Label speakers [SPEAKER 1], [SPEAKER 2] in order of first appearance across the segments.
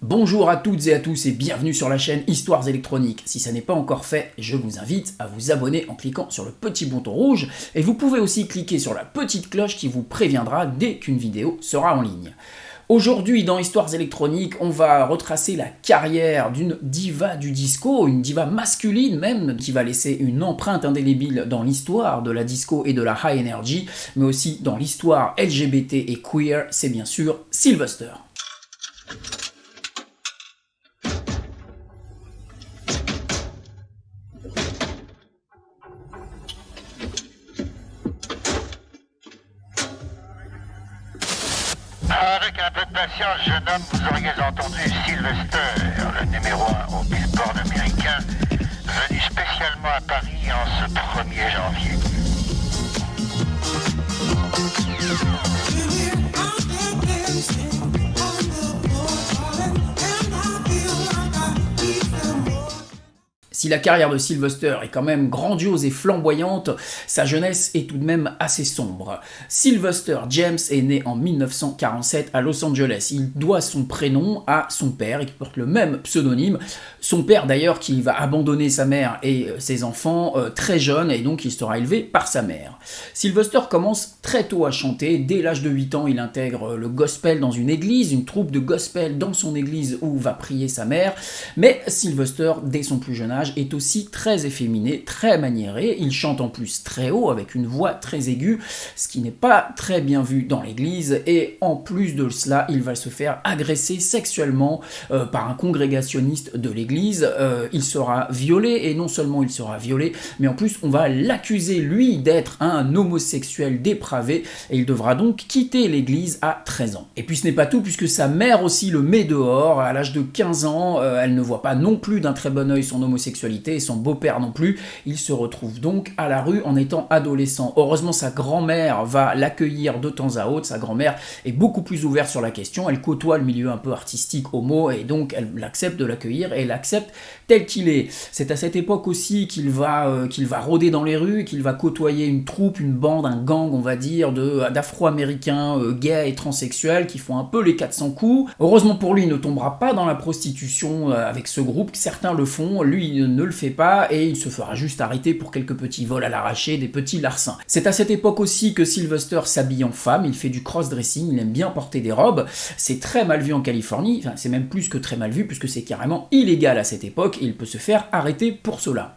[SPEAKER 1] Bonjour à toutes et à tous et bienvenue sur la chaîne Histoires électroniques. Si ça n'est pas encore fait, je vous invite à vous abonner en cliquant sur le petit bouton rouge et vous pouvez aussi cliquer sur la petite cloche qui vous préviendra dès qu'une vidéo sera en ligne. Aujourd'hui, dans Histoires électroniques, on va retracer la carrière d'une diva du disco, une diva masculine même, qui va laisser une empreinte indélébile dans l'histoire de la disco et de la high energy, mais aussi dans l'histoire LGBT et queer, c'est bien sûr Sylvester.
[SPEAKER 2] Avec un peu de patience, jeune homme, vous auriez entendu Sylvester, le numéro 1 au Billboard américain, venu spécialement à Paris en ce 1er janvier.
[SPEAKER 1] Si la carrière de Sylvester est quand même grandiose et flamboyante, sa jeunesse est tout de même assez sombre. Sylvester James est né en 1947 à Los Angeles. Il doit son prénom à son père, et qui porte le même pseudonyme. Son père d'ailleurs qui va abandonner sa mère et ses enfants très jeune, et donc il sera élevé par sa mère. Sylvester commence très tôt à chanter. Dès l'âge de 8 ans, il intègre le gospel dans une église, une troupe de gospel dans son église où va prier sa mère. Mais Sylvester, dès son plus jeune âge, est aussi très efféminé, très maniéré. Il chante en plus très haut, avec une voix très aiguë, ce qui n'est pas très bien vu dans l'église, et en plus de cela, il va se faire agresser sexuellement par un congrégationniste de l'église. Il sera violé, et non seulement il sera violé, mais en plus on va l'accuser, lui, d'être un homosexuel dépravé, et il devra donc quitter l'église à 13 ans. Et puis ce n'est pas tout, puisque sa mère aussi le met dehors. À l'âge de 15 ans, elle ne voit pas non plus d'un très bon œil son homosexualité, et son beau-père non plus. Il se retrouve donc à la rue en étant adolescent. Heureusement, sa grand-mère va l'accueillir de temps à autre. Sa grand-mère est beaucoup plus ouverte sur la question. Elle côtoie le milieu un peu artistique homo, et donc elle accepte de l'accueillir et l'accepte tel qu'il est. C'est à cette époque aussi qu'il va rôder dans les rues, qu'il va côtoyer une troupe, une bande, un gang, on va dire, d'Afro-Américains gays et transsexuels qui font un peu les 400 coups. Heureusement pour lui, il ne tombera pas dans la prostitution avec ce groupe. Certains le font, lui ne le fait pas, et il se fera juste arrêter pour quelques petits vols à l'arraché, des petits larcins. C'est à cette époque aussi que Sylvester s'habille en femme. Il fait du cross-dressing, il aime bien porter des robes. C'est très mal vu en Californie, enfin, c'est même plus que très mal vu, puisque c'est carrément illégal à cette époque, et il peut se faire arrêter pour cela.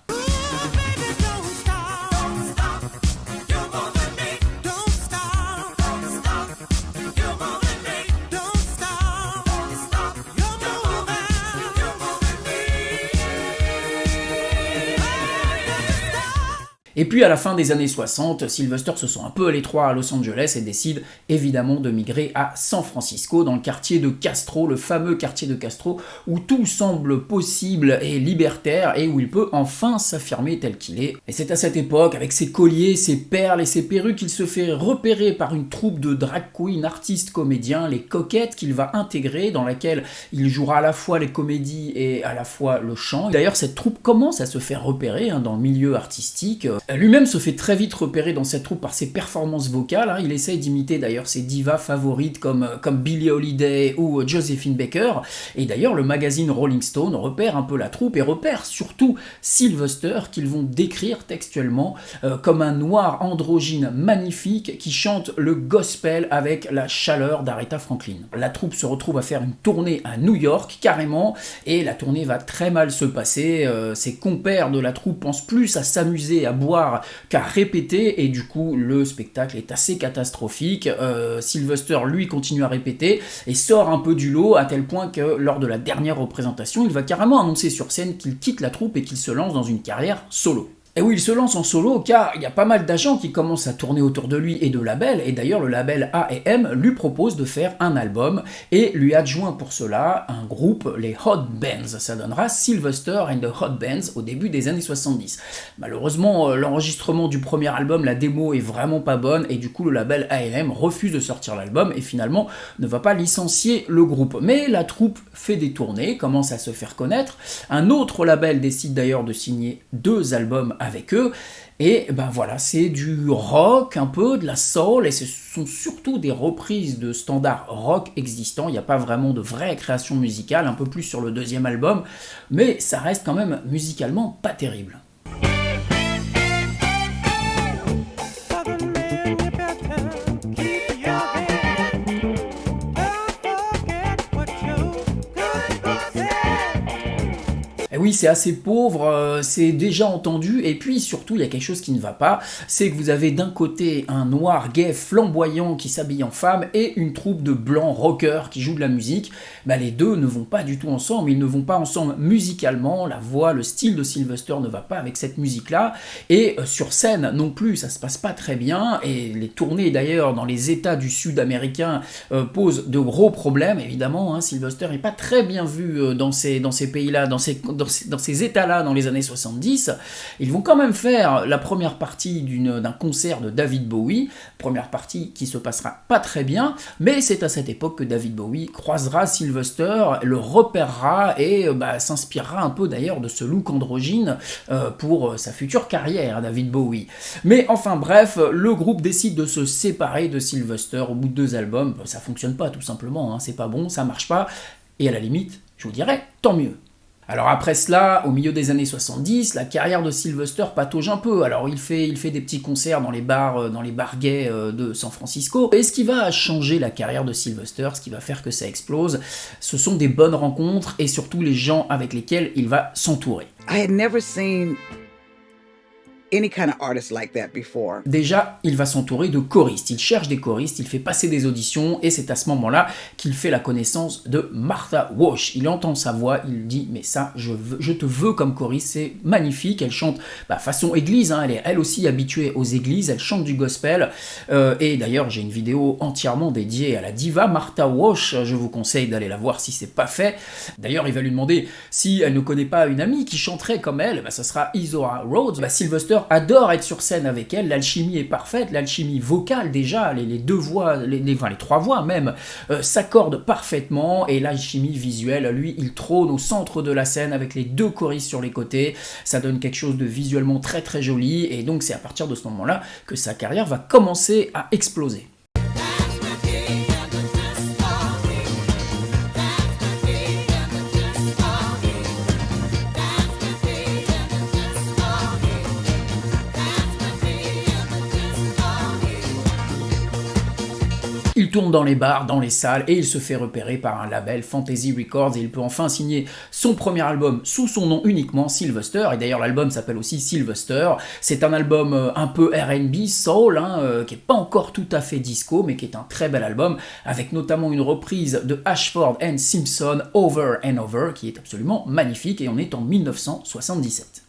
[SPEAKER 1] Et puis à la fin des années 60, Sylvester se sent un peu à l'étroit à Los Angeles et décide évidemment de migrer à San Francisco, dans le quartier de Castro, le fameux quartier de Castro où tout semble possible et libertaire, et où il peut enfin s'affirmer tel qu'il est. Et c'est à cette époque, avec ses colliers, ses perles et ses perruques, qu'il se fait repérer par une troupe de drag queens, artistes, comédiens, les Coquettes, qu'il va intégrer, dans laquelle il jouera à la fois les comédies et à la fois le chant. D'ailleurs, cette troupe commence à se faire repérer dans le milieu artistique. Lui-même se fait très vite repérer dans cette troupe par ses performances vocales. Il essaye d'imiter d'ailleurs ses divas favorites comme Billie Holiday ou Josephine Baker. Et d'ailleurs, le magazine Rolling Stone repère un peu la troupe, et repère surtout Sylvester, qu'ils vont décrire textuellement comme un noir androgyne magnifique qui chante le gospel avec la chaleur d'Aretha Franklin. La troupe se retrouve à faire une tournée à New York, carrément, et la tournée va très mal se passer. Ses compères de la troupe pensent plus à s'amuser, à boire qu'à répéter, et du coup le spectacle est assez catastrophique. Sylvester lui continue à répéter et sort un peu du lot, à tel point que lors de la dernière représentation, il va carrément annoncer sur scène qu'il quitte la troupe et qu'il se lance dans une carrière solo. Et oui, il se lance en solo car il y a pas mal d'agents qui commencent à tourner autour de lui et de labels, et d'ailleurs le label A&M lui propose de faire un album et lui adjoint pour cela un groupe, les Hot Bands. Ça donnera Sylvester and the Hot Bands au début des années 70. Malheureusement, l'enregistrement du premier album, la démo est vraiment pas bonne, et du coup le label A&M refuse de sortir l'album et finalement ne va pas licencier le groupe. Mais la troupe fait des tournées, commence à se faire connaître. Un autre label décide d'ailleurs de signer 2 albums à avec eux. Et ben voilà, c'est du rock, un peu de la soul, et ce sont surtout des reprises de standards rock existants. Il n'y a pas vraiment de vraie création musicale, un peu plus sur le deuxième album, mais ça reste quand même musicalement pas terrible. Oui, c'est assez pauvre, c'est déjà entendu, et puis surtout, il y a quelque chose qui ne va pas, c'est que vous avez d'un côté un noir gay flamboyant qui s'habille en femme, et une troupe de blancs rockers qui jouent de la musique. Les deux ne vont pas du tout ensemble, ils ne vont pas ensemble musicalement, la voix, le style de Sylvester ne va pas avec cette musique-là, et sur scène non plus, ça se passe pas très bien, et les tournées d'ailleurs dans les États du Sud américain posent de gros problèmes, évidemment, hein, Sylvester n'est pas très bien vu dans ces pays-là, dans ces états-là dans les années 70, ils vont quand même faire la première partie d'un concert de David Bowie, première partie qui se passera pas très bien, mais c'est à cette époque que David Bowie croisera Sylvester, le repérera et s'inspirera un peu d'ailleurs de ce look androgyne pour sa future carrière, David Bowie. Mais enfin bref, le groupe décide de se séparer de Sylvester au bout de 2 albums, ça fonctionne pas tout simplement, hein, c'est pas bon, ça marche pas, et à la limite, je vous dirais, tant mieux. Alors après cela, au milieu des années 70, la carrière de Sylvester patauge un peu. Alors il fait des petits concerts dans les bars gays de San Francisco. Et ce qui va changer la carrière de Sylvester, ce qui va faire que ça explose, ce sont des bonnes rencontres et surtout les gens avec lesquels il va s'entourer.
[SPEAKER 3] I had never seen any kind of artist like that before.
[SPEAKER 1] Déjà, il va s'entourer de choristes. Il cherche des choristes, il fait passer des auditions, et c'est à ce moment-là qu'il fait la connaissance de Martha Wash. Il entend sa voix, il dit « mais ça, je te veux comme choriste, c'est magnifique ». Elle chante façon église, hein. Elle est elle aussi habituée aux églises, elle chante du gospel, et d'ailleurs j'ai une vidéo entièrement dédiée à la diva Martha Wash, je vous conseille d'aller la voir si c'est pas fait. D'ailleurs, il va lui demander si elle ne connaît pas une amie qui chanterait comme elle, ça sera Izora Rhodes. Sylvester adore être sur scène avec elle, l'alchimie est parfaite, l'alchimie vocale déjà, les 2 voix, les 3 voix même, s'accordent parfaitement, et l'alchimie visuelle, lui, il trône au centre de la scène avec les 2 choristes sur les côtés, ça donne quelque chose de visuellement très très joli, et donc c'est à partir de ce moment-là que sa carrière va commencer à exploser. Il tourne dans les bars, dans les salles, et il se fait repérer par un label, Fantasy Records, et il peut enfin signer son premier album sous son nom uniquement, Sylvester, et d'ailleurs l'album s'appelle aussi Sylvester. C'est un album un peu R&B, soul, qui n'est pas encore tout à fait disco, mais qui est un très bel album, avec notamment une reprise de Ashford and Simpson, Over and Over, qui est absolument magnifique, et on est en 1977.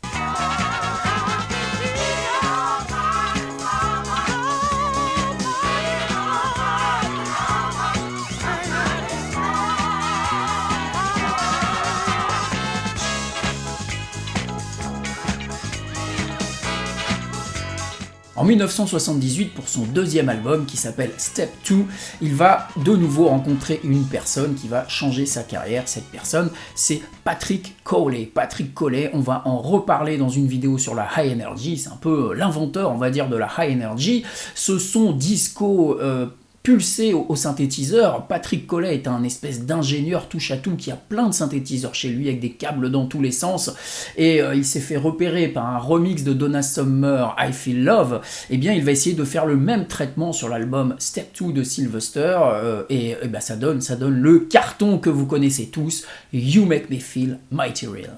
[SPEAKER 1] En 1978, pour son deuxième album qui s'appelle Step 2, il va de nouveau rencontrer une personne qui va changer sa carrière. Cette personne, c'est Patrick Cowley. Patrick Cowley, on va en reparler dans une vidéo sur la High Energy, c'est un peu l'inventeur, on va dire, de la High Energy. Ce son disco pulsé au synthétiseur. Patrick Cowley est un espèce d'ingénieur touche-à-tout qui a plein de synthétiseurs chez lui avec des câbles dans tous les sens, et il s'est fait repérer par un remix de Donna Summer, I Feel Love. Eh bien il va essayer de faire le même traitement sur l'album Step 2 de Sylvester, et ça donne le carton que vous connaissez tous, You Make Me Feel Mighty Real.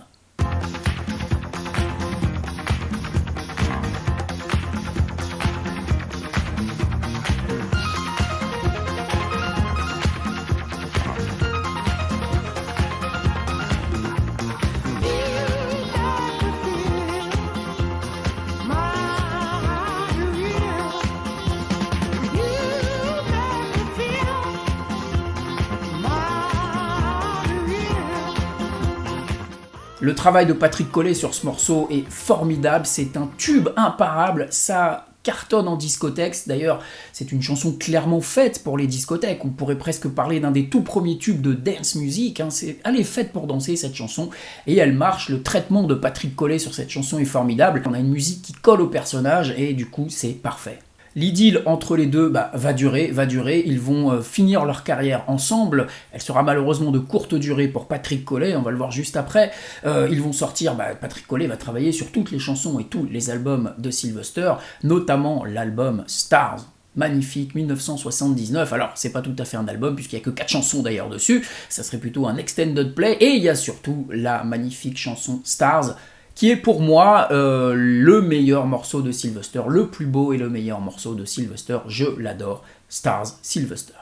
[SPEAKER 1] Le travail de Patrick Cowley sur ce morceau est formidable, c'est un tube imparable, ça cartonne en discothèque. D'ailleurs, c'est une chanson clairement faite pour les discothèques. On pourrait presque parler d'un des tout premiers tubes de dance music. Elle est faite pour danser, cette chanson, et elle marche. Le traitement de Patrick Collet sur cette chanson est formidable. On a une musique qui colle au personnage, et du coup, c'est parfait. L'idylle entre les deux va durer, ils vont finir leur carrière ensemble, elle sera malheureusement de courte durée pour Patrick Collet, on va le voir juste après. Ils vont sortir, Patrick Collet va travailler sur toutes les chansons et tous les albums de Sylvester, notamment l'album Stars. Magnifique, 1979, alors c'est pas tout à fait un album puisqu'il n'y a que 4 chansons d'ailleurs dessus, ça serait plutôt un extended play, et il y a surtout la magnifique chanson Stars, qui est pour moi le meilleur morceau de Sylvester, le plus beau et le meilleur morceau de Sylvester, je l'adore, Stars, Sylvester.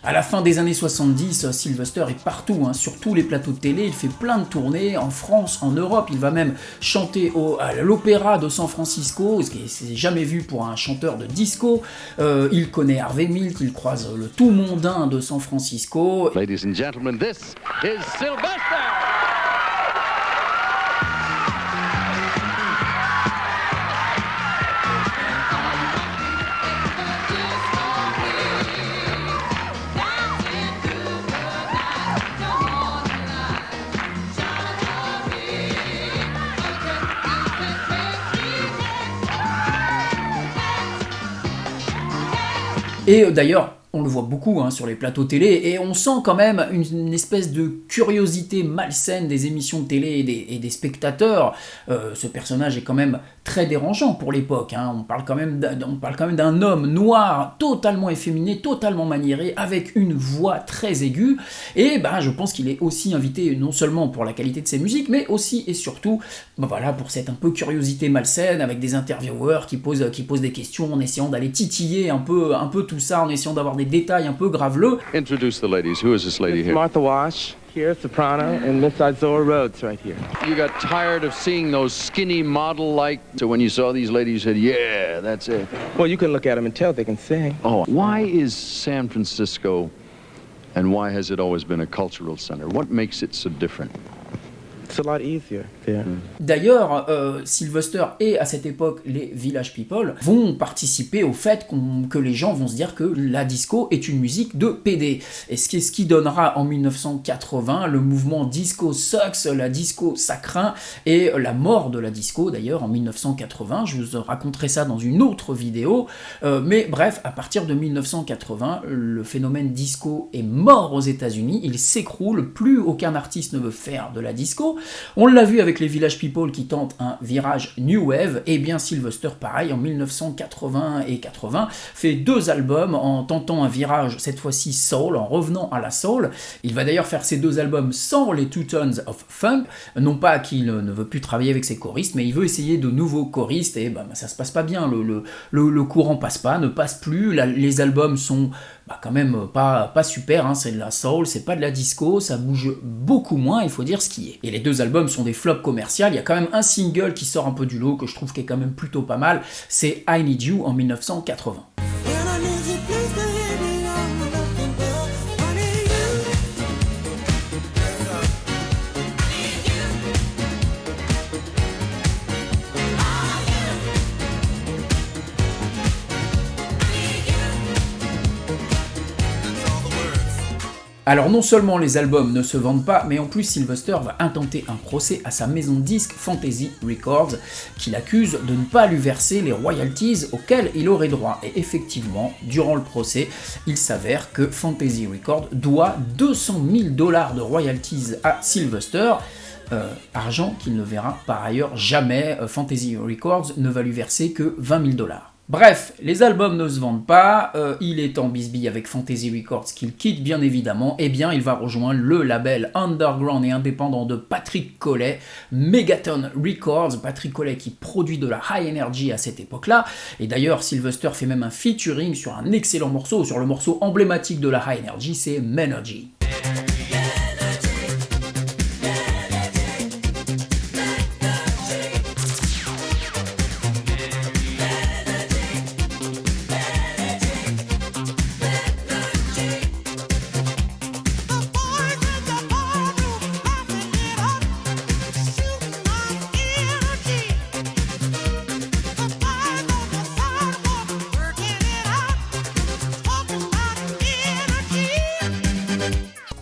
[SPEAKER 1] À la fin des années 70, Sylvester est partout, sur tous les plateaux de télé, il fait plein de tournées, en France, en Europe, il va même chanter à l'Opéra de San Francisco, ce qui n'est jamais vu pour un chanteur de disco. Il connaît Harvey Milk, il croise le tout mondain de San Francisco.
[SPEAKER 4] Ladies and gentlemen, this is Sylvester!
[SPEAKER 1] Et d'ailleurs, on le voit beaucoup sur les plateaux télé, et on sent quand même une espèce de curiosité malsaine des émissions de télé et des spectateurs. Ce personnage est quand même très dérangeant pour l'époque. On parle quand même d'un homme noir, totalement efféminé, totalement maniéré, avec une voix très aiguë. Et je pense qu'il est aussi invité non seulement pour la qualité de ses musiques, mais aussi et surtout pour cette un peu curiosité malsaine, avec des intervieweurs qui posent des questions en essayant d'aller titiller un peu tout ça, en essayant d'avoir des détails un peu graveleux.
[SPEAKER 4] Introduce the ladies. Who is this lady here?
[SPEAKER 5] Martha Wash, here, soprano, and Miss Zora Rhodes right here.
[SPEAKER 4] You got tired of seeing those skinny model-like, so when you saw these ladies, you said, yeah, that's it.
[SPEAKER 5] Well, you can look at them and tell they can sing.
[SPEAKER 4] Oh, why is San Francisco, and why has it always been a cultural center? What makes it so different?
[SPEAKER 5] It's a lot easier there.
[SPEAKER 1] D'ailleurs, Sylvester et à cette époque les Village People vont participer au fait que les gens vont se dire que la disco est une musique de PD. Et ce qui donnera en 1980 le mouvement Disco Sucks, la disco ça craint, et la mort de la disco d'ailleurs en 1980. Je vous raconterai ça dans une autre vidéo. Mais bref, à partir de 1980, le phénomène disco est mort aux États-Unis, il s'écroule, plus aucun artiste ne veut faire de la disco. On l'a vu avec les Village People qui tentent un virage New Wave, et bien Sylvester pareil en 1980 et 80 fait 2 albums en tentant un virage cette fois-ci soul, en revenant à la soul. Il va d'ailleurs faire ces 2 albums sans les Two Tons of Funk, non pas qu'il ne veut plus travailler avec ses choristes, mais il veut essayer de nouveaux choristes, et ça se passe pas bien, le courant ne passe plus, les albums sont quand même pas super, c'est de la soul, c'est pas de la disco, ça bouge beaucoup moins, il faut dire ce qui est. Et les 2 albums sont des flops commerciaux, il y a quand même un single qui sort un peu du lot, que je trouve qui est quand même plutôt pas mal, c'est I Need You en 1980. Alors non seulement les albums ne se vendent pas, mais en plus Sylvester va intenter un procès à sa maison de disques Fantasy Records, qui l'accuse de ne pas lui verser les royalties auxquelles il aurait droit. Et effectivement, durant le procès, il s'avère que Fantasy Records doit $200 000 de royalties à Sylvester, argent qu'il ne verra par ailleurs jamais. Fantasy Records ne va lui verser que $20 000. Bref, les albums ne se vendent pas, il est en bisbille avec Fantasy Records qu'il quitte bien évidemment, et bien il va rejoindre le label underground et indépendant de Patrick Collet, Megaton Records, Patrick Collet qui produit de la high energy à cette époque-là, et d'ailleurs Sylvester fait même un featuring sur un excellent morceau, sur le morceau emblématique de la high energy, c'est Menergy.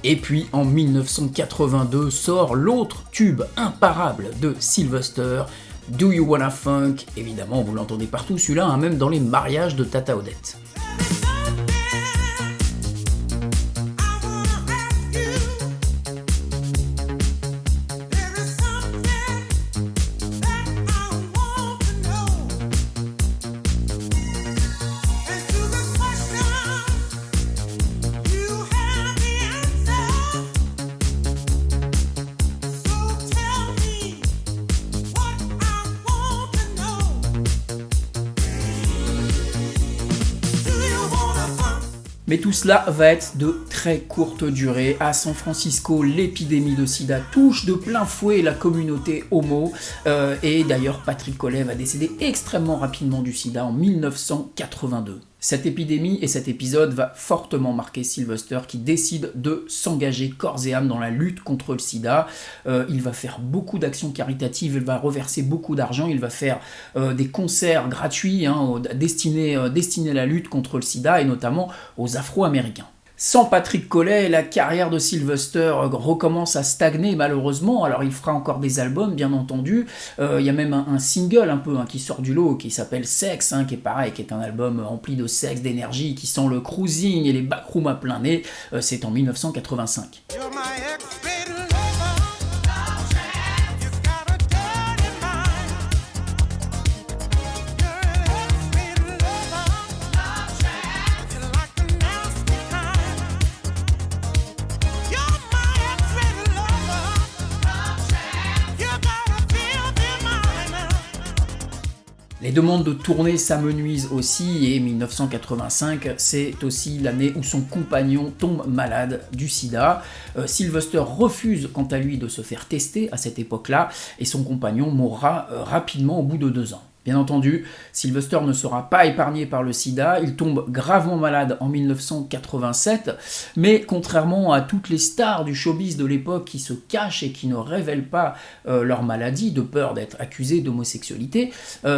[SPEAKER 1] Et puis en 1982 sort l'autre tube imparable de Sylvester, Do You Wanna Funk. Évidemment, vous l'entendez partout celui-là, hein, même dans les mariages de Tata Odette. Mais tout cela va être de très courte durée. À San Francisco, l'épidémie de sida touche de plein fouet la communauté homo. Et d'ailleurs, Patrick Collet va décéder extrêmement rapidement du sida en 1982. Cette épidémie et cet épisode va fortement marquer Sylvester qui décide de s'engager corps et âme dans la lutte contre le sida. Il va faire beaucoup d'actions caritatives, il va reverser beaucoup d'argent, il va faire des concerts gratuits destinés à la lutte contre le sida et notamment aux Afro-Américains. Sans Patrick Collet, la carrière de Sylvester recommence à stagner malheureusement. Alors il fera encore des albums bien entendu. Il y a même un single un peu qui sort du lot qui s'appelle Sex, qui est pareil, qui est un album rempli de sexe, d'énergie, qui sent le cruising et les backrooms à plein nez. C'est en 1985. Les demandes de tournée s'amenuisent aussi et 1985, c'est aussi l'année où son compagnon tombe malade du sida. Sylvester refuse quant à lui de se faire tester à cette époque-là et son compagnon mourra rapidement au bout de 2 ans. Bien entendu, Sylvester ne sera pas épargné par le sida, il tombe gravement malade en 1987, mais contrairement à toutes les stars du showbiz de l'époque qui se cachent et qui ne révèlent pas leur maladie de peur d'être accusés d'homosexualité,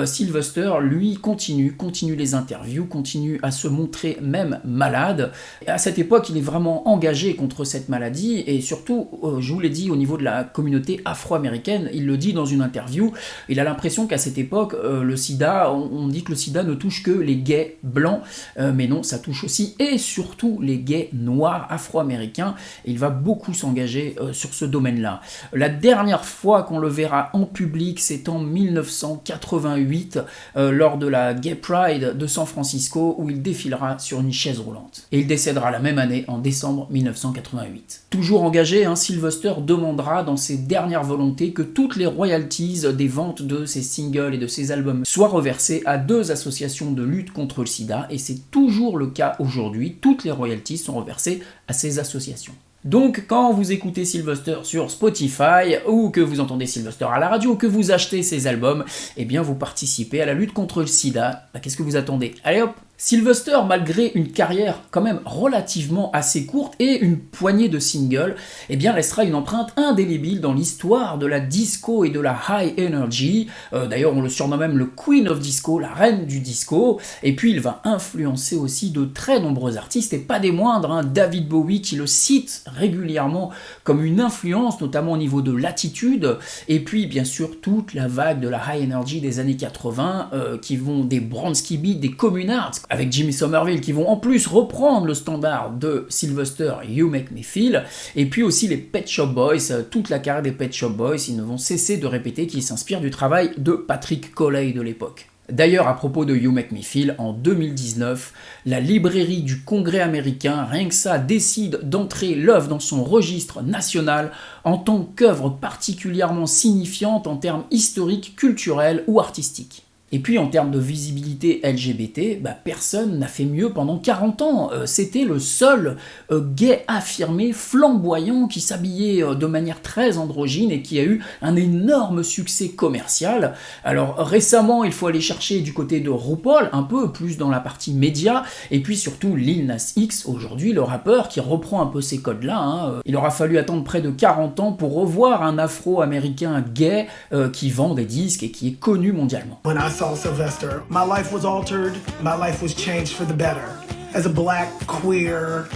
[SPEAKER 1] Sylvester, lui, continue les interviews, continue à se montrer même malade. Et à cette époque, il est vraiment engagé contre cette maladie et surtout, je vous l'ai dit, au niveau de la communauté afro-américaine, il le dit dans une interview, il a l'impression qu'à cette époque, le sida, on dit que le sida ne touche que les gays blancs, mais non, ça touche aussi et surtout les gays noirs afro-américains. Il va beaucoup s'engager sur ce domaine-là. La dernière fois qu'on le verra en public, c'est en 1988, lors de la Gay Pride de San Francisco, où il défilera sur une chaise roulante. Et il décédera la même année, en décembre 1988. Toujours engagé, Sylvester demandera dans ses dernières volontés que toutes les royalties des ventes de ses singles et de ses albums soient reversées à 2 associations de lutte contre le sida, et c'est toujours le cas aujourd'hui, toutes les royalties sont reversées à ces associations. Donc quand vous écoutez Sylvester sur Spotify, ou que vous entendez Sylvester à la radio, ou que vous achetez ses albums, eh bien vous participez à la lutte contre le sida. Qu'est-ce que vous attendez? Allez hop! Sylvester, malgré une carrière quand même relativement assez courte et une poignée de singles, eh bien laissera une empreinte indélébile dans l'histoire de la disco et de la high energy. D'ailleurs, on le surnomme même le Queen of Disco, la reine du disco. Et puis, il va influencer aussi de très nombreux artistes, et pas des moindres. David Bowie, qui le cite régulièrement comme une influence, notamment au niveau de l'attitude. Et puis, bien sûr, toute la vague de la high energy des années 80, qui vont des Bronski Beat, des Communards, avec Jimmy Somerville, qui vont en plus reprendre le standard de Sylvester, You Make Me Feel, et puis aussi les Pet Shop Boys, toute la carrière des Pet Shop Boys, ils ne vont cesser de répéter qu'ils s'inspirent du travail de Patrick Collet de l'époque. D'ailleurs, à propos de You Make Me Feel, en 2019, la librairie du Congrès américain, rien que ça, décide d'entrer l'œuvre dans son registre national en tant qu'œuvre particulièrement signifiante en termes historiques, culturels ou artistiques. Et puis en termes de visibilité LGBT, personne n'a fait mieux pendant 40 ans. C'était le seul gay affirmé, flamboyant, qui s'habillait de manière très androgyne et qui a eu un énorme succès commercial. Alors récemment, il faut aller chercher du côté de RuPaul, un peu plus dans la partie média, et puis surtout Lil Nas X, aujourd'hui le rappeur, qui reprend un peu ces codes-là. Il aura fallu attendre près de 40 ans pour revoir un afro-américain gay qui vend des disques et qui est connu mondialement.
[SPEAKER 6] When I saw Sylvester, my life was altered, my life was changed for the better. As a black, queer,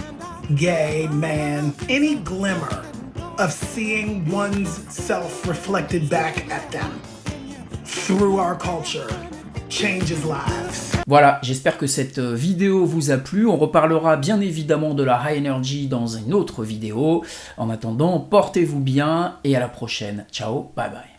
[SPEAKER 6] gay man, any glimmer of seeing one's self reflected back at them through our culture changes lives.
[SPEAKER 1] Voilà, j'espère que cette vidéo vous a plu. On reparlera bien évidemment de la High Energy dans une autre vidéo. En attendant, portez-vous bien et à la prochaine. Ciao, bye bye.